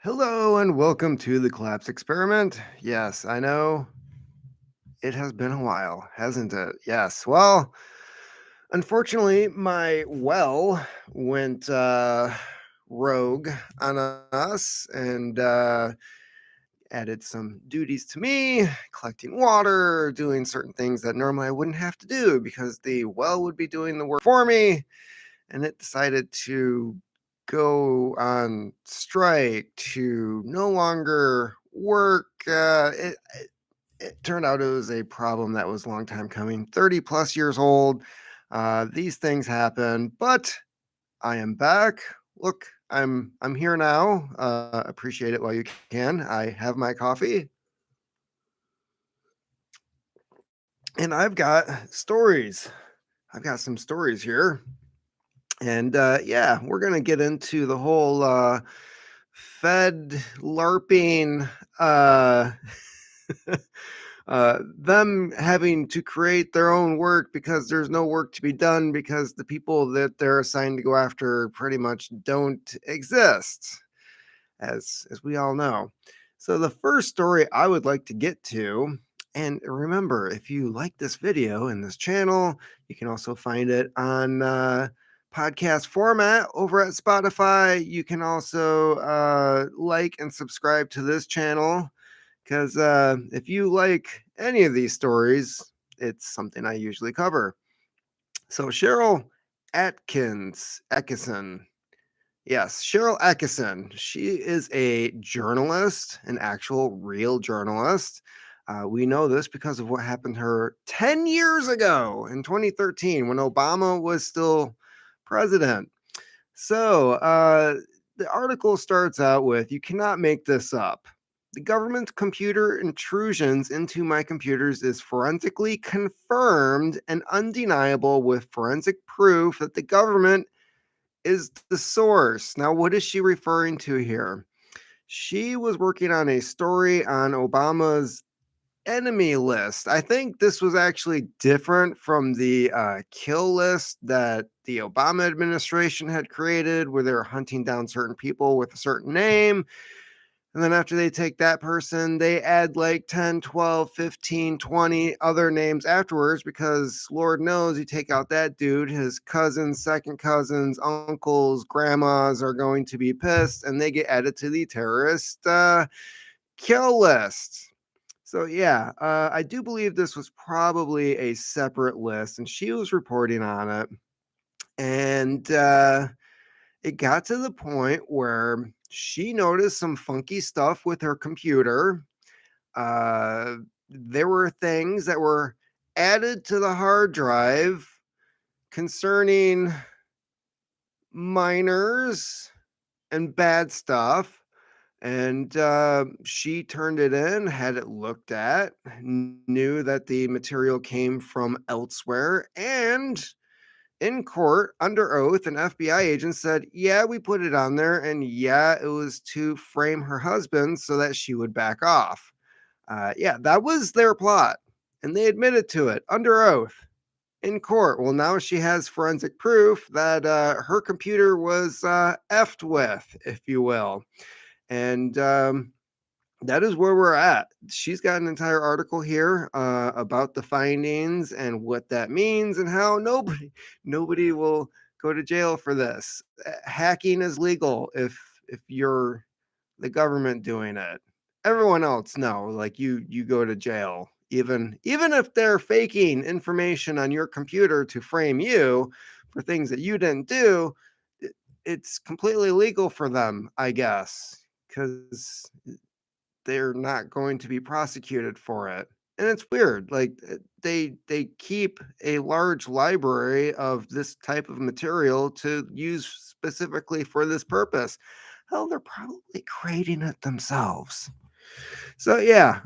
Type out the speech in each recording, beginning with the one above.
Hello and welcome to the collapse experiment. Yes, I know it has been a while, hasn't it? Yes. Well, unfortunately, my well went rogue on us and added some duties to me, collecting water, doing certain things that normally I wouldn't have to do because the well would be doing the work for me. And it decided to go on strike to no longer work. It turned out it was a problem that was a long time coming, 30 plus years old. These things happen, but I am back. Look, I'm here now. Appreciate it while you can. I have my coffee, and I've got stories. I've got some stories here. And yeah, we're gonna get into the whole Fed larping, uh, them having to create their own work because there's no work to be done because the people that they're assigned to go after pretty much don't exist, as we all know. So the first story I would like to get to, and remember, if you like this video and this channel, you can also find it on podcast format over at Spotify. You can also like and subscribe to this channel because if you like any of these stories, it's something I usually cover. So Cheryl Atkinson. Yes, Cheryl Atkinson. She is a journalist, an actual real journalist. We know this because of what happened to her 10 years ago in 2013 when Obama was still president. So the article starts out with, "You cannot make this up. The government's computer intrusions into my computers is forensically confirmed and undeniable with forensic proof that the government is the source." Now, what is she referring to here? She was working on a story on Obama's enemy list. I think this was actually different from the kill list that the Obama administration had created, where they were hunting down certain people with a certain name. And then after they take that person, they add like 10, 12, 15, 20 other names afterwards because Lord knows you take out that dude, his cousins, second cousins, uncles, grandmas are going to be pissed and they get added to the terrorist kill list. So yeah, I do believe this was probably a separate list and she was reporting on it. And it got to the point where she noticed some funky stuff with her computer. Uh, there were things that were added to the hard drive concerning minors and bad stuff. And she turned it in, had it looked at, knew that the material came from elsewhere, and in court under oath, an FBI agent said, "Yeah, we put it on there, and yeah, it was to frame her husband so that she would back off." Yeah, that was their plot, and they admitted to it under oath in court. Well, now she has forensic proof that her computer was effed with, if you will, and that is where we're at. She's got an entire article here about the findings and what that means and how nobody will go to jail for this. Hacking is legal if you're the government doing it. Everyone else, no, like you go to jail. Even if they're faking information on your computer to frame you for things that you didn't do, it's completely legal for them, I guess, because they're not going to be prosecuted for it. And it's weird. Like they keep a large library of this type of material to use specifically for this purpose. Hell, they're probably creating it themselves. So yeah,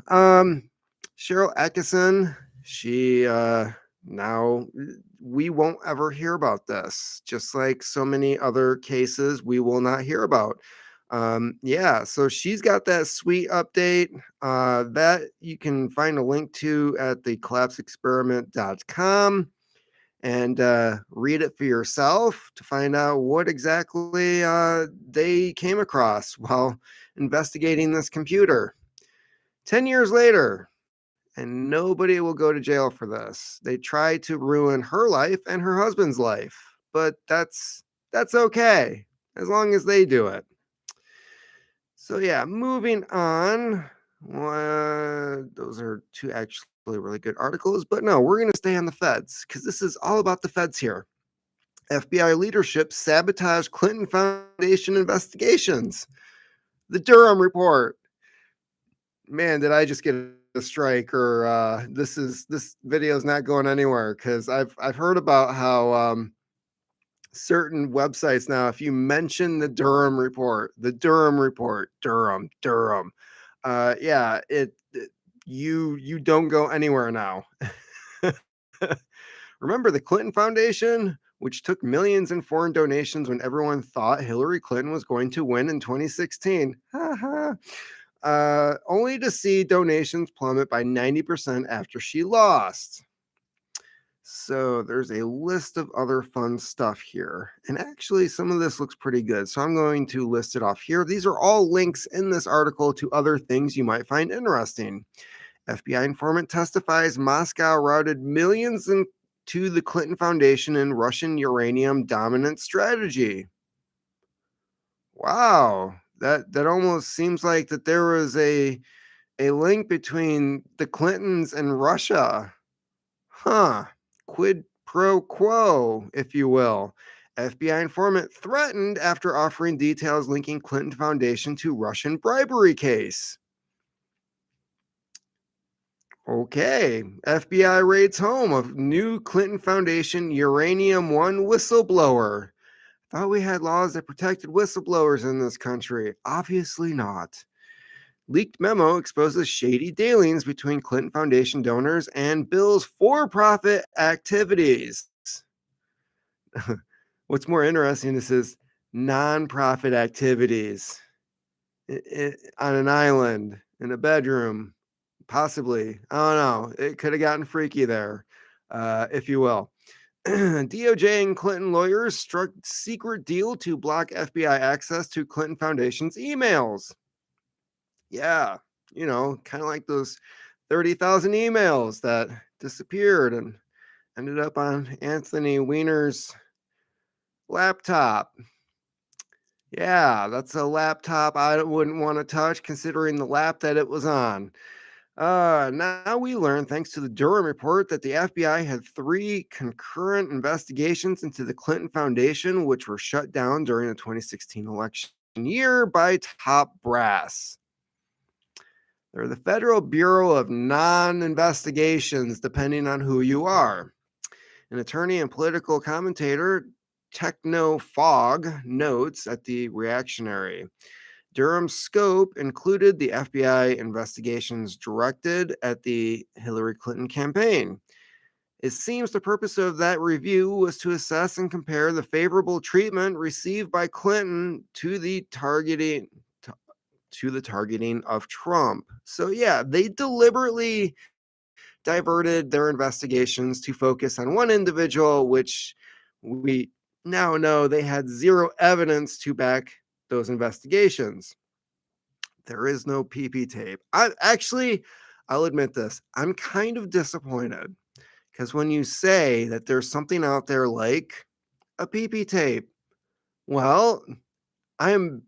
Cheryl Atkinson, she now we won't ever hear about this, just like so many other cases we will not hear about. Yeah, so she's got that sweet update that you can find a link to at the collapseexperiment.com. and read it for yourself to find out what exactly they came across while investigating this computer. 10 years later, and nobody will go to jail for this. They try to ruin her life and her husband's life, but that's okay as long as they do it. So yeah, moving on. Those are two actually really good articles, but no, we're going to stay on the feds because this is all about the feds here. FBI leadership sabotaged Clinton Foundation investigations. The Durham report. Man, did I just get a strike, or this video is not going anywhere because I've heard about how certain websites now, if you mention the Durham report, Durham, yeah, you don't go anywhere now. Remember the Clinton Foundation, which took millions in foreign donations when everyone thought Hillary Clinton was going to win in 2016. Only to see donations plummet by 90% after she lost. So there's a list of other fun stuff here. And actually, some of this looks pretty good. So I'm going to list it off here. These are all links in this article to other things you might find interesting. FBI informant testifies Moscow routed millions into the Clinton Foundation in Russian uranium dominant strategy. Wow. That almost seems like that there was a link between the Clintons and Russia. Huh. Quid pro quo, if you will. FBI informant threatened after offering details linking Clinton Foundation to Russian bribery case. Okay. FBI raids home of new Clinton Foundation Uranium One whistleblower. Thought we had laws that protected whistleblowers in this country. Obviously not. Leaked memo exposes shady dealings between Clinton Foundation donors and Bill's for-profit activities. What's more interesting, this is nonprofit activities on an island, in a bedroom, possibly. I don't know. It could have gotten freaky there, if you will. DOJ and Clinton lawyers struck secret deal to block FBI access to Clinton Foundation's emails. Yeah, kind of like those 30,000 emails that disappeared and ended up on Anthony Weiner's laptop. Yeah, that's a laptop I wouldn't want to touch considering the lap that it was on. Now we learn, thanks to the Durham report, that the FBI had 3 concurrent investigations into the Clinton Foundation, which were shut down during the 2016 election year by top brass. They're the Federal Bureau of Non-Investigations, depending on who you are. An attorney and political commentator, Techno Fog, notes at the Reactionary. Durham's scope included the FBI investigations directed at the Hillary Clinton campaign. It seems the purpose of that review was to assess and compare the favorable treatment received by Clinton to the targeting of Trump. So yeah, they deliberately diverted their investigations to focus on one individual, which we now know they had zero evidence to back those investigations. There is no PP tape. I'll admit this. I'm kind of disappointed because when you say that there's something out there like a PP tape, well, I'm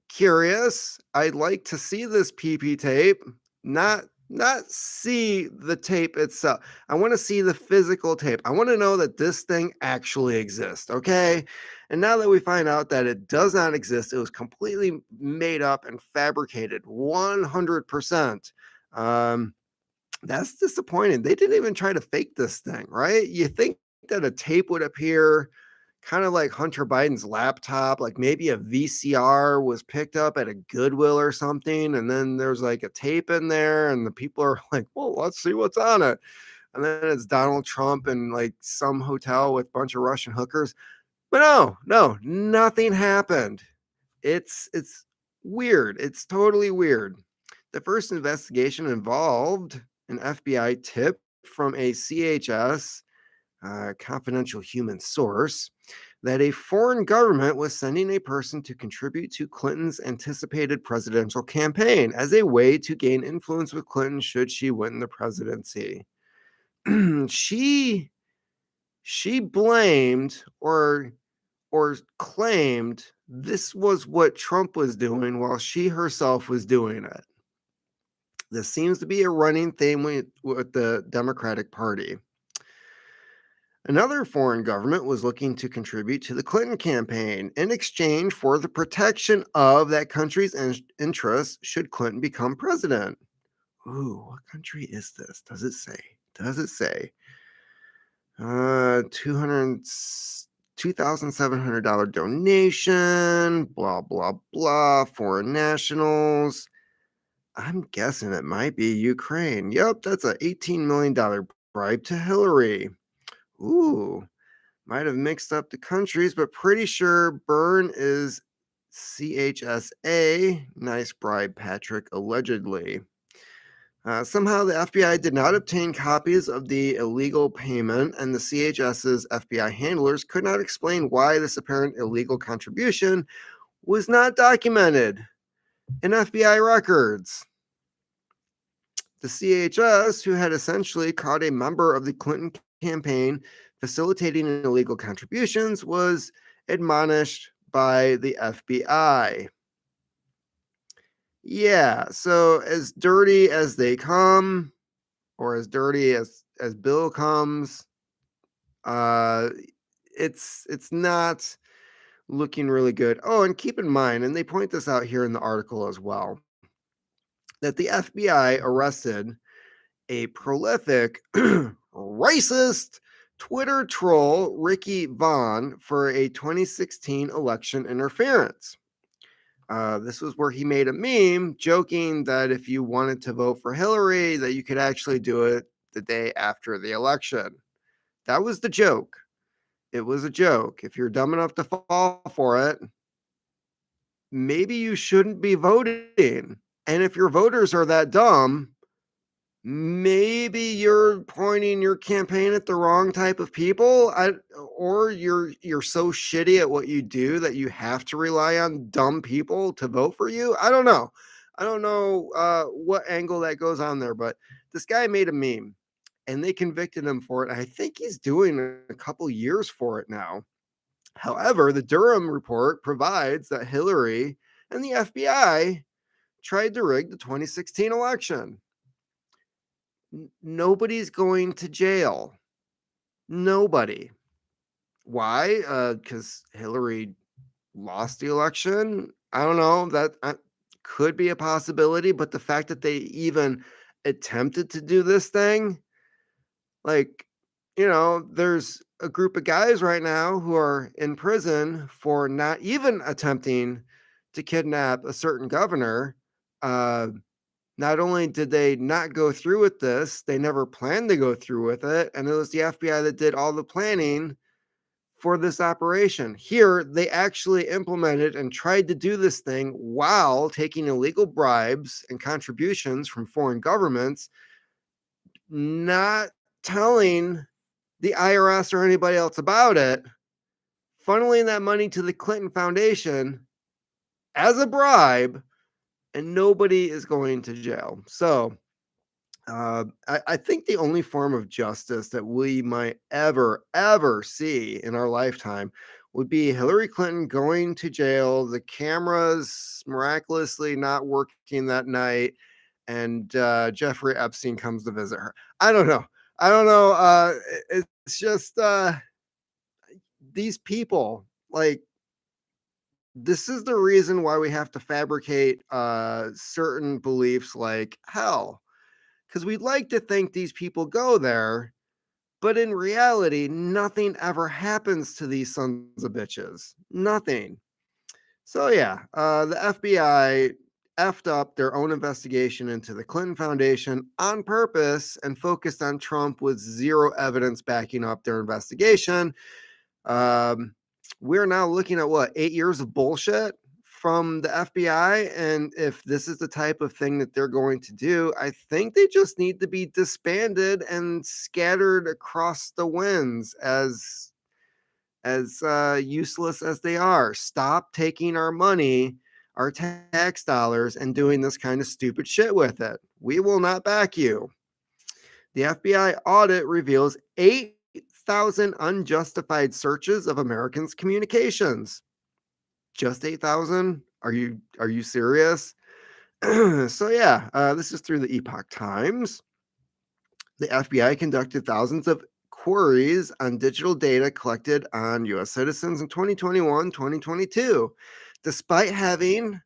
curious. I'd like to see this PP tape, not see the tape itself. I want to see the physical tape. I want to know that this thing actually exists, okay? And now that we find out that it does not exist, it was completely made up and fabricated 100%. That's disappointing. They didn't even try to fake this thing, right? You think that a tape would appear kind of like Hunter Biden's laptop, like maybe a VCR was picked up at a Goodwill or something, and then there's like a tape in there, and the people are like, well, let's see what's on it. And then it's Donald Trump in like some hotel with a bunch of Russian hookers. But no, nothing happened. It's weird. It's totally weird. The first investigation involved an FBI tip from a CHS a confidential human source, that a foreign government was sending a person to contribute to Clinton's anticipated presidential campaign as a way to gain influence with Clinton should she win the presidency. she she blamed or claimed this was what Trump was doing while she herself was doing it. This seems to be a running theme with the Democratic Party. Another foreign government was looking to contribute to the Clinton campaign in exchange for the protection of that country's interests should Clinton become president. Ooh, what country is this? Does it say? Does it say? 200 $2,700 donation, blah, blah, blah, foreign nationals. I'm guessing it might be Ukraine. Yep, that's a $18 million bribe to Hillary. Ooh, might have mixed up the countries, but pretty sure Bern is CHSA. Nice bribe, Patrick, allegedly. Somehow, the FBI did not obtain copies of the illegal payment, and the CHS's FBI handlers could not explain why this apparent illegal contribution was not documented in FBI records. The CHS, who had essentially caught a member of the Clinton campaign facilitating illegal contributions, was admonished by the FBI. Yeah, so as dirty as they come, or as dirty as Bill comes, uh, it's not looking really good. Oh, and keep in mind, and they point this out here in the article as well, that the FBI arrested a prolific racist Twitter troll, Ricky Vaughn, for a 2016 election interference. This was where he made a meme joking that if you wanted to vote for Hillary, that you could actually do it the day after the election. That was the joke. It was a joke. If you're dumb enough to fall for it, maybe you shouldn't be voting. And if your voters are that dumb, maybe you're pointing your campaign at the wrong type of people, or you're so shitty at what you do that you have to rely on dumb people to vote for you. I don't know. What angle that goes on there, but this guy made a meme and they convicted him for it. I think he's doing a couple years for it now. However, the Durham report provides that Hillary and the FBI tried to rig the 2016 election. Nobody's going to jail. Nobody. Why? Because Hillary lost the election. I don't know. That could be a possibility, but the fact that they even attempted to do this thing, like, there's a group of guys right now who are in prison for not even attempting to kidnap a certain governor. Not only did they not go through with this, they never planned to go through with it. And it was the FBI that did all the planning for this operation. Here, they actually implemented and tried to do this thing while taking illegal bribes and contributions from foreign governments, not telling the IRS or anybody else about it, funneling that money to the Clinton Foundation as a bribe, and nobody is going to jail. So, I think the only form of justice that we might ever see in our lifetime would be Hillary Clinton going to jail, the cameras miraculously not working that night, and Jeffrey Epstein comes to visit her. I don't know. It's just these people, like, this is the reason why we have to fabricate certain beliefs like hell, because we'd like to think these people go there, but in reality, nothing ever happens to these sons of bitches. Nothing. So yeah, the FBI effed up their own investigation into the Clinton Foundation on purpose and focused on Trump with zero evidence backing up their investigation. We're now looking at what, 8 years of bullshit from the FBI, and if this is the type of thing that they're going to do, I think they just need to be disbanded and scattered across the winds as useless as they are. Stop taking our money, our tax dollars, and doing this kind of stupid shit with it. We will not back you. The FBI audit reveals 8,000 unjustified searches of Americans' communications. Just 8,000? Are you serious? So yeah, this is through the Epoch Times. The FBI conducted thousands of queries on digital data collected on US citizens in 2021, 2022, despite having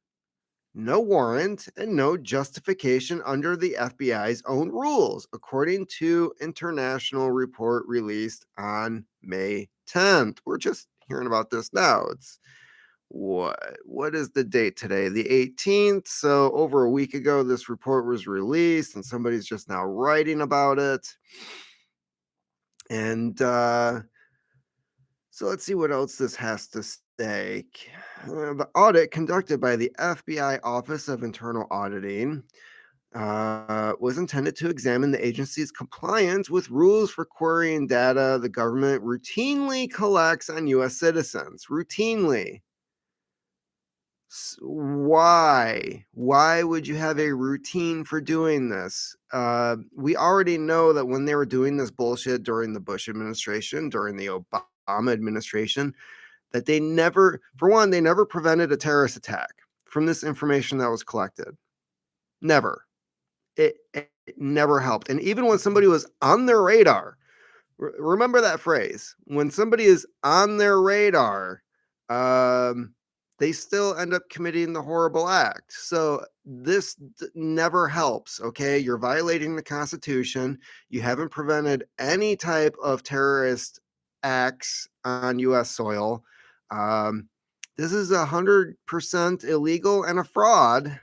no warrant and no justification under the FBI's own rules, according to international report released on May 10th. We're just hearing about this now. It's what is the date today? The 18th. So over a week ago, this report was released, and somebody's just now writing about it. And so let's see what else this has to say. The audit conducted by the FBI Office of Internal Auditing was intended to examine the agency's compliance with rules for querying data the government routinely collects on U.S. citizens. Routinely. Why? Why would you have a routine for doing this? We already know that when they were doing this bullshit during the Bush administration, during the Obama administration, that they never, for one, they never prevented a terrorist attack from this information that was collected. Never. It never helped. And even when somebody was on their radar, remember that phrase, when somebody is on their radar, they still end up committing the horrible act. So this never helps. Okay. You're violating the Constitution. You haven't prevented any type of terrorist acts on US soil. This is 100% illegal and a fraud.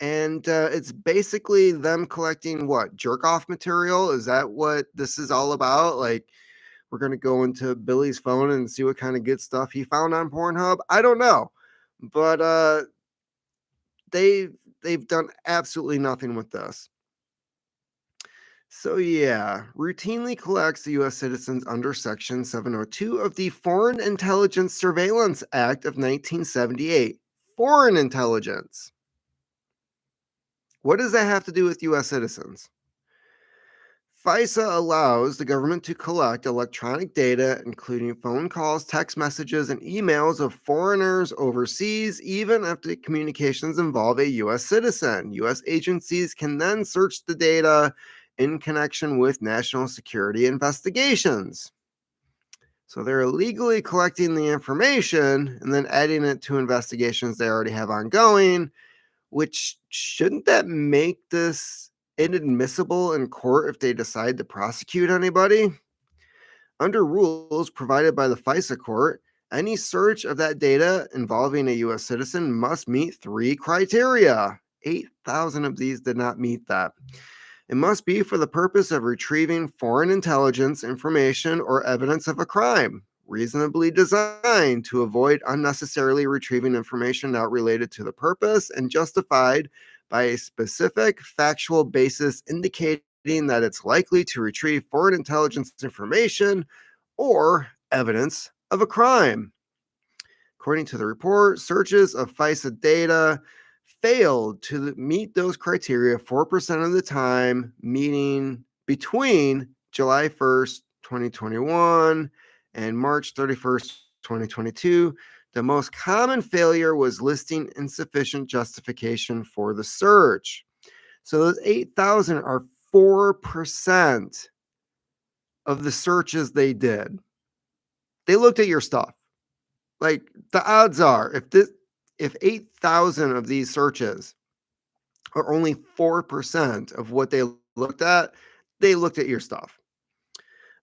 And it's basically them collecting what? Jerk off material? Is that what this is all about? Like, we're going to go into Billy's phone and see what kind of good stuff he found on Pornhub? I don't know. But they've done absolutely nothing with this. So yeah, routinely collects the U.S. citizens under Section 702 of the Foreign Intelligence Surveillance Act of 1978. Foreign intelligence. What does that have to do with U.S. citizens? FISA allows the government to collect electronic data, including phone calls, text messages, and emails of foreigners overseas, even if the communications involve a U.S. citizen. U.S. agencies can then search the data in connection with national security investigations. So they're illegally collecting the information and then adding it to investigations they already have ongoing, which shouldn't that make this inadmissible in court if they decide to prosecute anybody? Under rules provided by the FISA court, any search of that data involving a U.S. citizen must meet 3 criteria. 8,000 of these did not meet that. It must be for the purpose of retrieving foreign intelligence information or evidence of a crime, reasonably designed to avoid unnecessarily retrieving information not related to the purpose and justified by a specific factual basis indicating that it's likely to retrieve foreign intelligence information or evidence of a crime. According to the report, searches of FISA data failed to meet those criteria 4% of the time, meaning between July 1st, 2021 and March 31st, 2022. The most common failure was listing insufficient justification for the search. So those 8,000 are 4% of the searches they did. They looked at your stuff. Like, the odds are, if 8,000 of these searches are only 4% of what they looked at your stuff.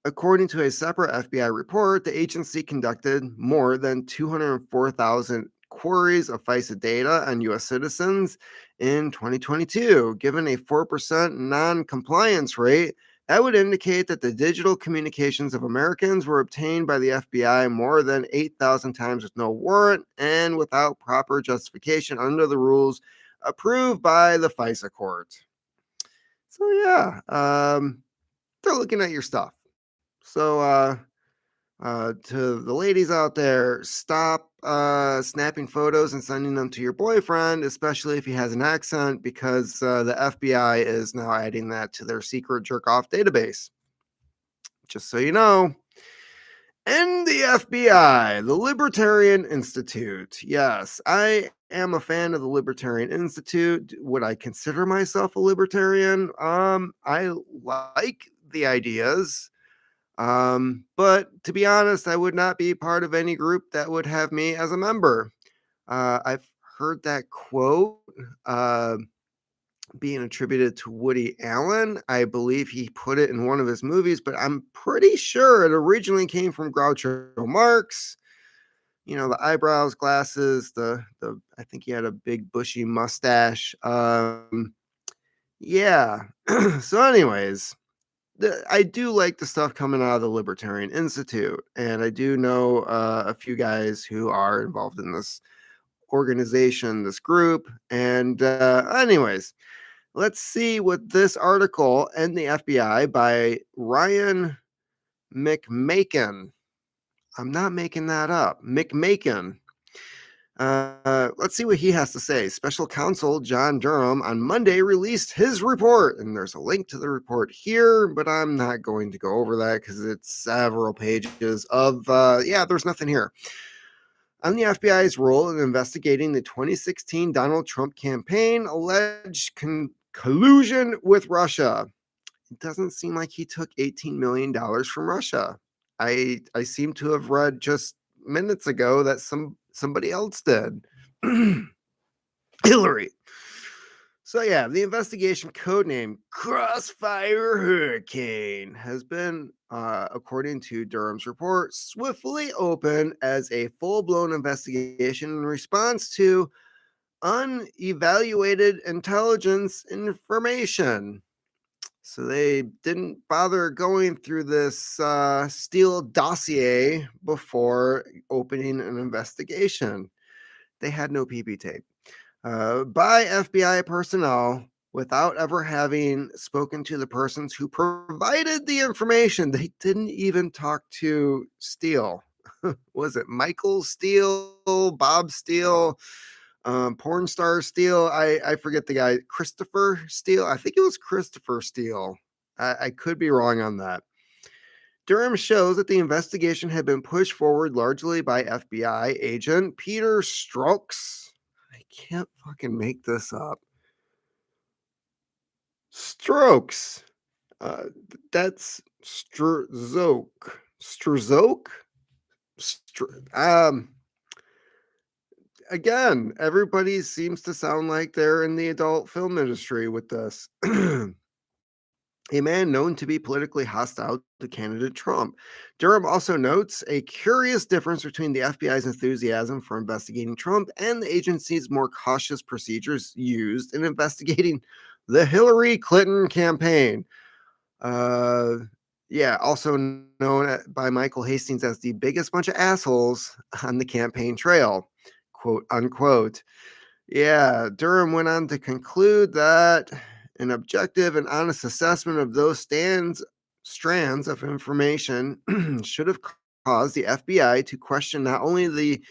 According to a separate FBI report, the agency conducted more than 204,000 queries of FISA data on U.S. citizens in 2022. Given a 4% non-compliance rate, That would indicate that the digital communications of Americans were obtained by the FBI more than 8,000 times with no warrant and without proper justification under the rules approved by the FISA court. So, yeah, they're looking at your stuff. So, to the ladies out there, stop snapping photos and sending them to your boyfriend, especially if he has an accent, because the FBI is now adding that to their secret jerk off database. Just so you know. And the FBI, the Libertarian Institute. Yes, I am a fan of the Libertarian Institute. Would I consider myself a libertarian? I like the ideas. But to be honest, I would not be part of any group that would have me as a member. I've heard that quote being attributed to Woody Allen. I believe he put it in one of his movies, but I'm pretty sure it originally came from Groucho Marx. You know, the eyebrows, glasses, the I think he had a big bushy mustache. Yeah. So, anyways, I do like the stuff coming out of the Libertarian Institute, and I do know a few guys who are involved in this organization, this group. And, anyways, let's see what this article in the FBI by Ryan McMakin. I'm not making that up. McMakin. Let's see what he has to say. Special counsel John Durham on Monday released his report, and there's a link to the report here, but I'm not going to go over that because it's several pages of, there's nothing here. On the FBI's role in investigating the 2016 Donald Trump campaign, alleged collusion with Russia. It doesn't seem like he took $18 million from Russia. I seem to have read just minutes ago that somebody else did. Hillary. So yeah, the investigation codename Crossfire Hurricane has been, according to Durham's report, swiftly opened as a full-blown investigation in response to unevaluated intelligence information. So they didn't bother going through this Steele dossier before opening an investigation. They had no PP tape. By FBI personnel without ever having spoken to the persons who provided the information. They didn't even talk to Steele. Was it Michael Steele, Bob Steele, porn star Steele? I forget the guy. Christopher Steele? I think it was Christopher Steele. I could be wrong on that. Durham shows that the investigation had been pushed forward largely by FBI agent Peter Strokes. I can't fucking make this up. Strokes. That's Strzoke. Strzoke? Again, everybody seems to sound like they're in the adult film industry with this. A man known to be politically hostile to candidate Trump. Durham also notes a curious difference between the FBI's enthusiasm for investigating Trump and the agency's more cautious procedures used in investigating the Hillary Clinton campaign. Also known by Michael Hastings as the biggest bunch of assholes on the campaign trail, quote unquote. Yeah, Durham went on to conclude that an objective and honest assessment of those strands of information should have caused the FBI to question not only the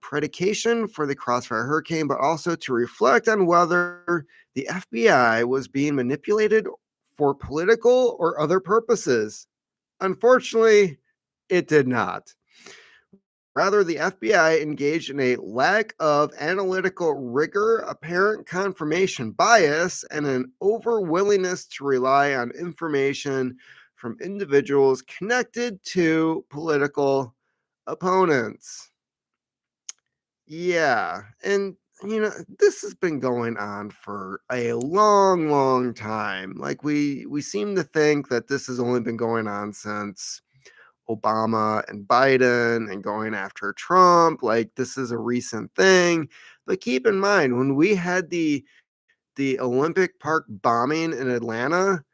predication for the Crossfire Hurricane, but also to reflect on whether the FBI was being manipulated for political or other purposes. Unfortunately, it did not. Rather, the FBI engaged in a lack of analytical rigor, apparent confirmation bias, and an overwillingness to rely on information from individuals connected to political opponents. Yeah, and this has been going on for a long, long time. Like we seem to think that this has only been going on since Obama and Biden and going after Trump. Like this is a recent thing. But keep in mind, when we had the Olympic Park bombing in Atlanta,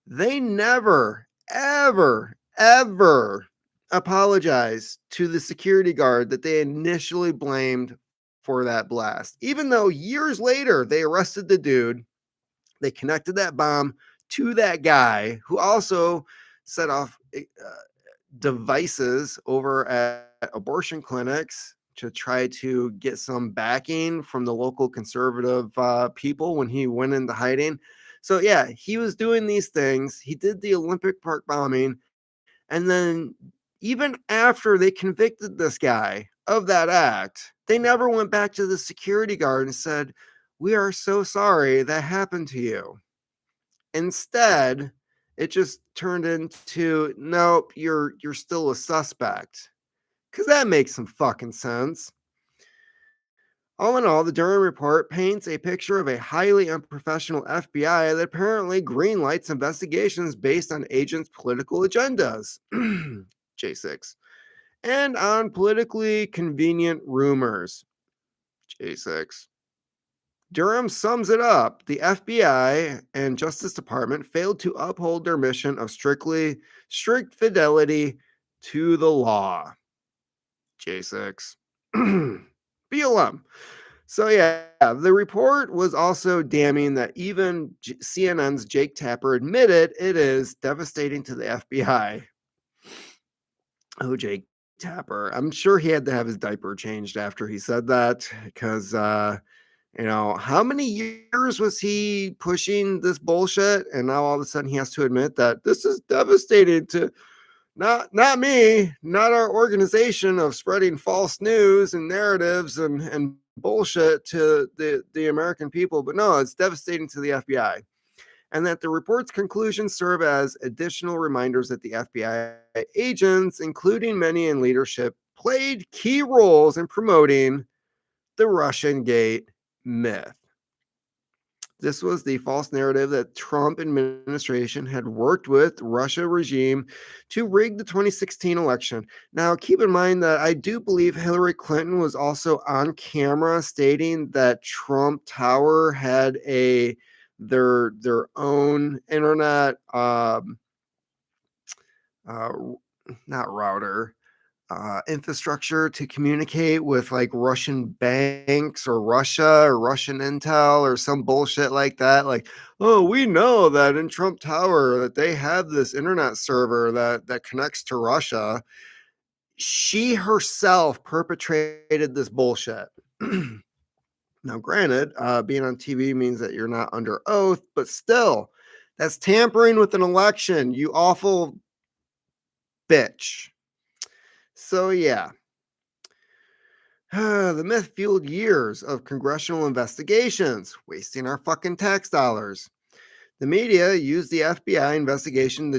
They never, ever, ever apologized to the security guard that they initially blamed for that blast. Even though years later they arrested the dude, they connected that bomb to that guy who also set off devices over at abortion clinics to try to get some backing from the local conservative people when he went into hiding. So, yeah, he was doing these things. He did the Olympic Park bombing. And then, even after they convicted this guy of that act, they never went back to the security guard and said, "We are so sorry that happened to you." Instead, it just turned into, nope, you're still a suspect. Cause that makes some fucking sense. All in all, the Durham report paints a picture of a highly unprofessional FBI that apparently greenlights investigations based on agents' political agendas. J6. And on politically convenient rumors. J6. Durham sums it up. The FBI and Justice Department failed to uphold their mission of strict fidelity to the law. J6. BLM. So, yeah, the report was also damning that even CNN's Jake Tapper admitted it is devastating to the FBI. Oh, Jake Tapper. I'm sure he had to have his diaper changed after he said that because, how many years was he pushing this bullshit? And now all of a sudden he has to admit that this is devastating to not me, not our organization of spreading false news and narratives and bullshit to the American people, but no, it's devastating to the FBI. And that the report's conclusions serve as additional reminders that the FBI agents, including many in leadership, played key roles in promoting the Russian Gate myth. This was the false narrative that Trump administration had worked with Russia regime to rig the 2016 election. Now, keep in mind that I do believe Hillary Clinton was also on camera stating that Trump Tower had their own internet uh, not router infrastructure to communicate with like Russian banks or Russia or Russian intel or some bullshit like that. Like, oh, we know that in Trump Tower that they have this internet server that connects to Russia. She herself perpetrated this bullshit. Now, granted, being on TV means that you're not under oath, but still, that's tampering with an election, you awful bitch. So, yeah. The myth fueled years of congressional investigations, wasting our fucking tax dollars. The media used the FBI investigation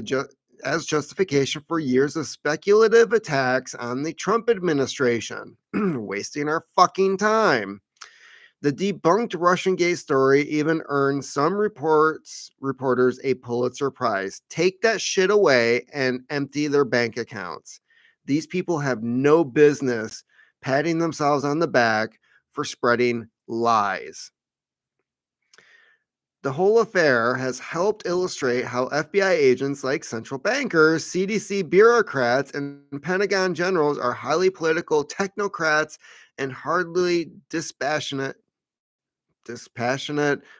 as justification for years of speculative attacks on the Trump administration, wasting our fucking time. The debunked Russian Gate story even earned some reporters a Pulitzer Prize. Take that shit away and empty their bank accounts. These people have no business patting themselves on the back for spreading lies. The whole affair has helped illustrate how FBI agents like central bankers, CDC bureaucrats, and Pentagon generals are highly political technocrats and hardly dispassionate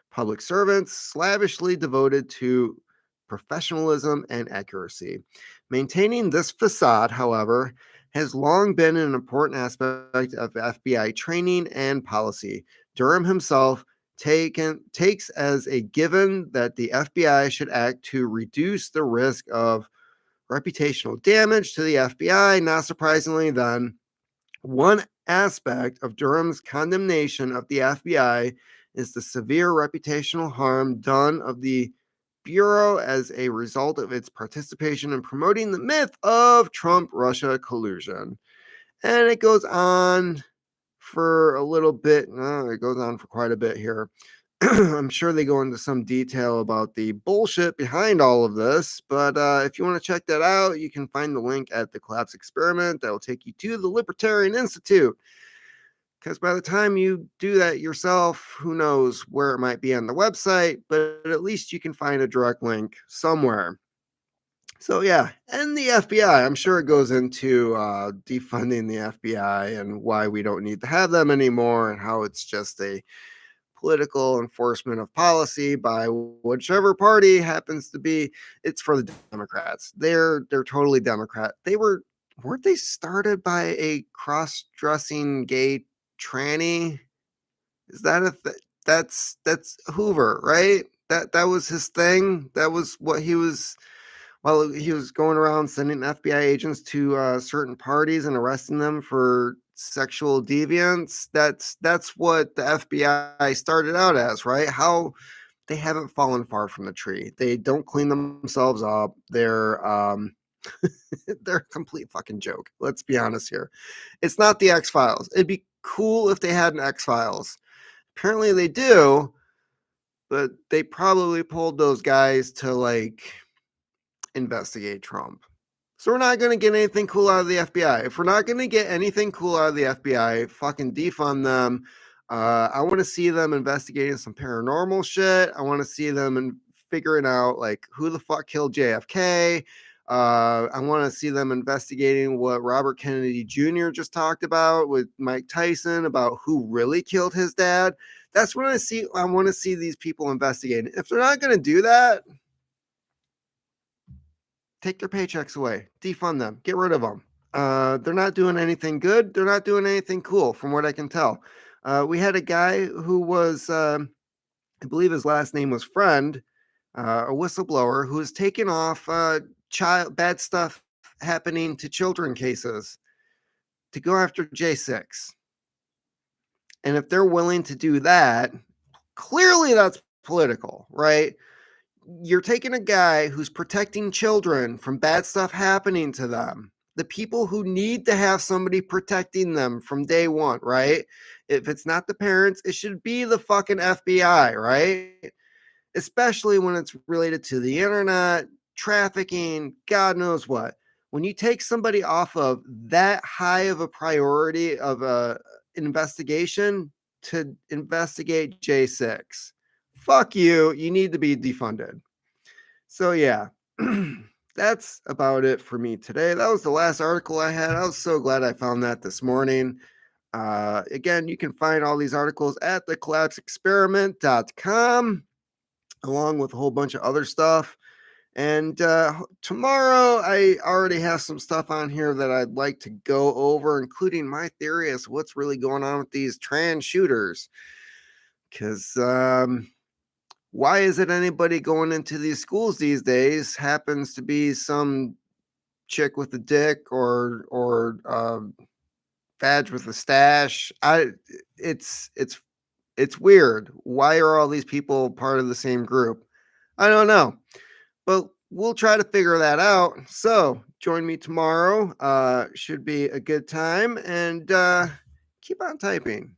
public servants, slavishly devoted to professionalism and accuracy. Maintaining this facade, however, has long been an important aspect of FBI training and policy. Durham himself takes as a given that the FBI should act to reduce the risk of reputational damage to the FBI. Not surprisingly, then, one aspect of Durham's condemnation of the FBI is the severe reputational harm done of the Bureau as a result of its participation in promoting the myth of Trump-Russia collusion. And it goes on for a little bit. It goes on for quite a bit here. I'm sure they go into some detail about the bullshit behind all of this, but if you want to check that out, you can find the link at the Collapse Experiment that will take you to the Libertarian Institute. Because by the time you do that yourself, who knows where it might be on the website, but at least you can find a direct link somewhere. So yeah, and the FBI. I'm sure it goes into defunding the FBI and why we don't need to have them anymore, and how it's just a political enforcement of policy by whichever party happens to be. It's for the Democrats. They're totally Democrat. Weren't they started by a cross-dressing gay tranny? Is that that's Hoover, right? That was his thing. That was what he was while he was going around sending FBI agents to certain parties and arresting them for sexual deviance. That's what the FBI started out as, right? How they haven't fallen far from the tree. They don't clean themselves up. They're a complete fucking joke. Let's be honest here. It's not the X Files. It'd be cool if they had an X Files. Apparently they do, but they probably pulled those guys to like investigate Trump. So we're not going to get anything cool out of the FBI. If we're not going to get anything cool out of the FBI, fucking defund them. I want to see them investigating some paranormal shit. I want to see them and figuring out like who the fuck killed JFK. I want to see them investigating what Robert Kennedy Jr. just talked about with Mike Tyson about who really killed his dad. That's what I see. I want to see these people investigating. If they're not going to do that, take their paychecks away, defund them, get rid of them. They're not doing anything good. They're not doing anything cool, from what I can tell. We had a guy who was, I believe his last name was Friend, a whistleblower who was taking off child bad stuff happening to children cases to go after J6. And if they're willing to do that, clearly that's political, right? You're taking a guy who's protecting children from bad stuff happening to them. The people who need to have somebody protecting them from day one, right? If it's not the parents, it should be the fucking FBI, right? Especially when it's related to the internet, trafficking, God knows what. When you take somebody off of that high of a priority of a investigation to investigate J6, fuck you. You need to be defunded. So yeah, that's about it for me today. That was the last article I had. I was so glad I found that this morning. Again, you can find all these articles at thecollapseexperiment.com, along with a whole bunch of other stuff. And tomorrow, I already have some stuff on here that I'd like to go over, including my theory as to what's really going on with these trans shooters. Because why is it anybody going into these schools these days happens to be some chick with a dick or badge with a stash? It's weird. Why are all these people part of the same group? I don't know, but we'll try to figure that out. So join me tomorrow. Should be a good time, and keep on typing.